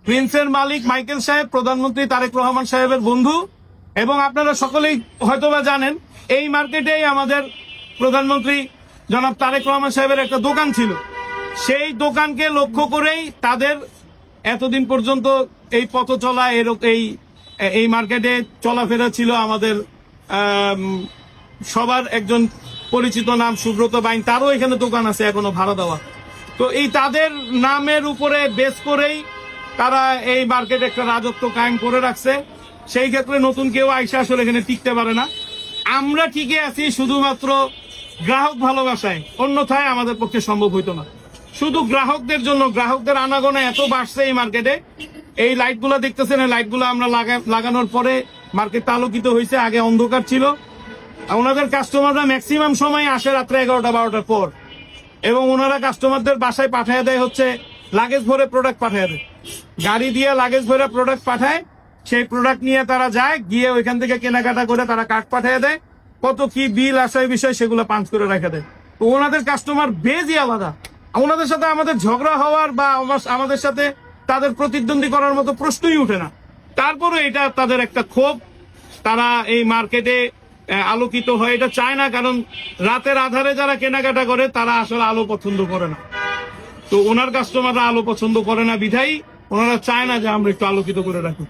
প্রিন্সের মালিক Michael সাহেব প্রধানমন্ত্রী তারেক রহমান সাহেবের বন্ধু, এবং আপনারা সকলেই হয়তোবা জানেন এই মার্কেটেই আমাদের প্রধানমন্ত্রী জনাব তারেক রহমান সাহেবের একটা দোকান ছিল। সেই দোকানকে লক্ষ্য করেই তাদের এতদিন পর্যন্ত এই পথ চলা এই মার্কেটে চলাফেরা ছিল। আমাদের সবার একজন পরিচিত নাম সুব্রত বাইন, তারও এখানে দোকান আছে এখনো ভাড়া দেওয়া। তো এই তাদের নামের উপরে বেস করেই তারা এই মার্কেটে একটা রাজত্ব কায়েম করে রাখছে। সেই ক্ষেত্রে নতুন কেউ আইসা আসলে এখানে টিকতে পারে না। আমরা টিকে আছি শুধুমাত্র গ্রাহক ভালোবাসায়, অন্যথায় আমাদের পক্ষে সম্ভব হইতো না। শুধু গ্রাহকদের জন্য, গ্রাহকদের আনাগোনা এত বাড়ছে এই মার্কেটে। এই লাইটগুলো দেখতেছেন, এই লাইটগুলো আমরা লাগানোর পরে মার্কেটটা আলোকিত হয়েছে, আগে অন্ধকার ছিল। ওনাদের কাস্টমাররা ম্যাক্সিমাম সময় আসে রাত্রে 11টা-12টার পর, এবং ওনারা কাস্টমারদের বাসায় পাঠিয়ে দেয় হচ্ছে লাগেজ ভরে প্রোডাক্ট পাঠিয়ে দেয়, গাড়ি দিয়ে লাগেজ ভরে প্রোডাক্ট পাঠায়। সেই প্রোডাক্ট নিয়ে তারা যায়, গিয়ে ওইখান থেকে কেনাকাটা করে তারা কার্ড পাঠিয়ে দেয়, কত কি বিল আসে বিষয় সেগুলো পাঞ্চ করে রেখে দেয়। তো ওনাদের কাস্টমার বেজই আলাদা। ওনাদের সাথে আমাদের ঝগড়া হওয়ার বা আমাদের সাথে তাদের প্রতিদ্বন্দ্বী করার মতো প্রশ্নই উঠে না। তারপরে এটা তাদের একটা ক্ষোভ, তারা এই মার্কেটে আলোকিত হয় এটা চায় না, কারণ রাতের আধারে যারা কেনাকাটা করে তারা আসলে আলো পছন্দ করে না। তো ওনার কাস্টমাররা আলো পছন্দ করে না বিধায় ওনারা চায় না যে আমরা একটু আলোকিত করে রাখি।